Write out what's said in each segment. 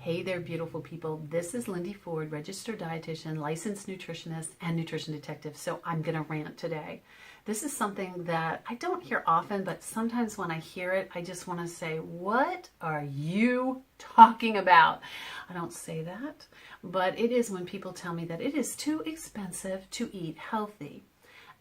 Hey there, beautiful people. This is Lindy Ford, registered dietitian, licensed nutritionist, and nutrition detective. So I'm going to rant today. This is something that I don't hear often, but sometimes when I hear it, I just want to say, what are you talking about? I don't say that, but it is when people tell me that it is too expensive to eat healthy.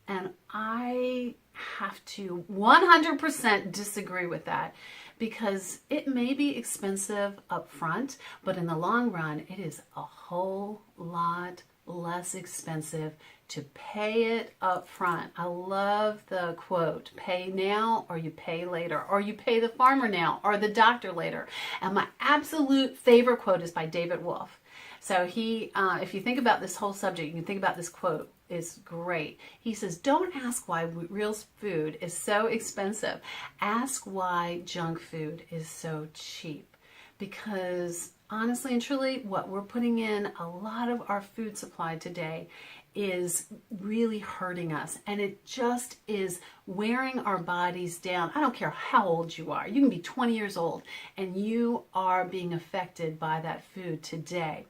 And I have to 100% disagree with that, because it may be expensive up front, but in the long run, it is a whole lot less expensive to pay it up front. I love the quote, pay now or you pay later, or you pay the farmer now or the doctor later. And my absolute favorite quote is by David Wolf. So he, if you think about this whole subject, you can think about this quote. Is great. He says, don't ask why real food is so expensive. Ask why junk food is so cheap. Because honestly and truly, what we're putting in a lot of our food supply today is really hurting us. And it just is wearing our bodies down. I don't care how old you are. You can be 20 years old and you are being affected by that food today.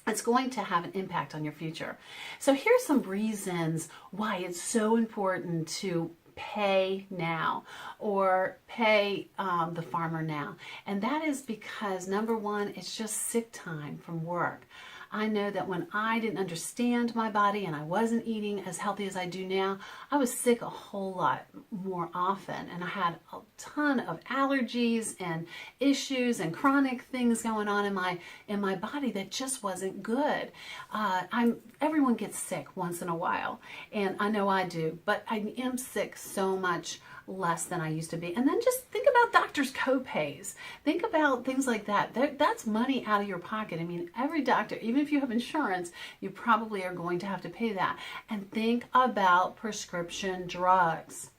It's going to have an impact on your future. So here's some reasons why it's so important to pay now or pay the farmer now. And that is because, number one, it's just sick time from work. I know that when I didn't understand my body and I wasn't eating as healthy as I do now, I was sick a whole lot more often. And I had a ton of allergies and issues and chronic things going on in my body that just wasn't good. Everyone gets sick once in a while, and I know I do, but I am sick so much less than I used to be. And then just think about doctors' co-pays. Think about things like that. That's money out of your pocket. I mean, every doctor, even if you have insurance, you probably are going to have to pay that. And think about prescription drugs.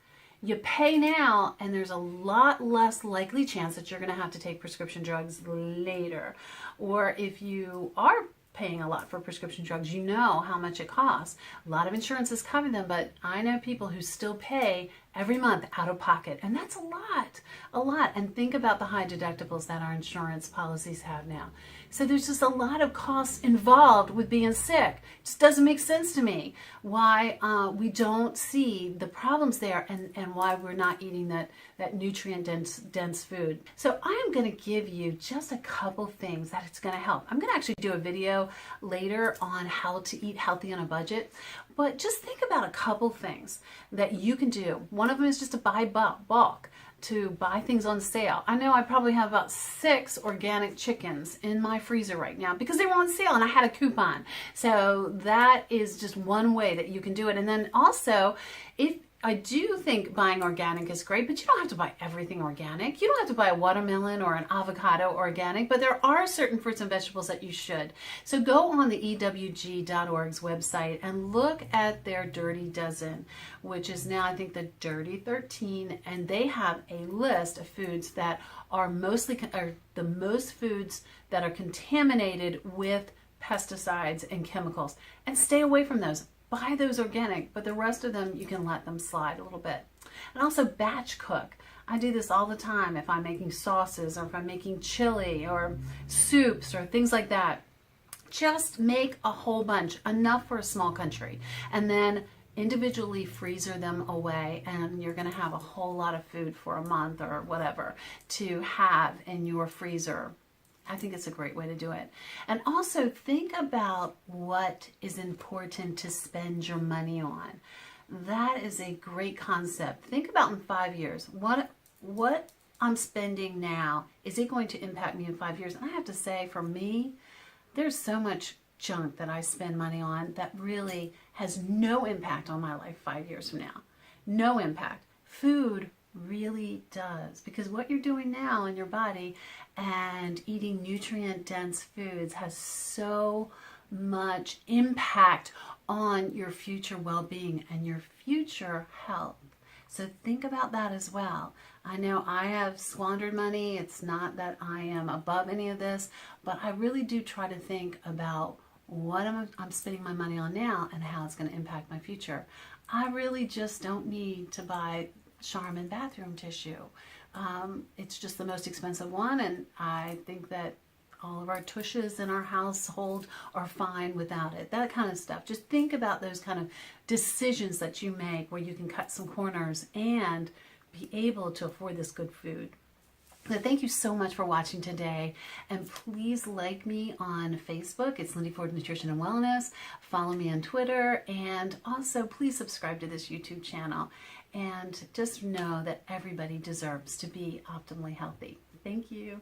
You pay now, and there's a lot less likely chance that you're going to have to take prescription drugs later. Or if you are paying a lot for prescription drugs, you know how much it costs. A lot of insurances cover them, but I know people who still pay every month out of pocket, and that's a lot. And think about the high deductibles that our insurance policies have now. So there's just a lot of costs involved with being sick. It just doesn't make sense to me why we don't see the problems there, and why we're not eating that nutrient dense food. So I am going to give you just a couple things that it's going to help. I'm going to actually do a video later on how to eat healthy on a budget, but just think about a couple things that you can do. One of them is just to buy bulk, to buy things on sale. I know I probably have about 6 organic chickens in my freezer right now because they were on sale and I had a coupon. So that is just one way that you can do it. And then also, if I do think buying organic is great, but you don't have to buy everything organic. You don't have to buy a watermelon or an avocado organic, but there are certain fruits and vegetables that you should. So go on the EWG.org's website and look at their Dirty Dozen, which is now, I think, the Dirty 13, and they have a list of foods that are the most foods that are contaminated with pesticides and chemicals, and stay away from those. Buy those organic, but the rest of them, you can let them slide a little bit. And also batch cook. I do this all the time if I'm making sauces or if I'm making chili or soups or things like that. Just make a whole bunch, enough for a small country, and then individually freezer them away, and you're going to have a whole lot of food for a month or whatever to have in your freezer. I think it's a great way to do it. And also think about what is important to spend your money on. That is a great concept. Think about in 5 years, what I'm spending now, is it going to impact me in 5 years? And I have to say, for me, there's so much junk that I spend money on that really has no impact on my life 5 years from now. No impact. Food really does, because what you're doing now in your body and eating nutrient dense foods has so much impact on your future well-being and your future health. So think about that as well. I know I have squandered money. It's not that I am above any of this, but I really do try to think about what I'm spending my money on now and how it's going to impact my future. I really just don't need to buy Charmin bathroom tissue. It's just the most expensive one, and I think that All of our tushes in our household are fine without it. That kind of stuff. Just think about those kind of decisions that you make where you can cut some corners and be able to afford this good food. So thank you so much for watching today, and please like me on Facebook. It's Lindy Ford Nutrition and Wellness. Follow me on Twitter, and also please subscribe to this YouTube channel. And just know that everybody deserves to be optimally healthy. Thank you.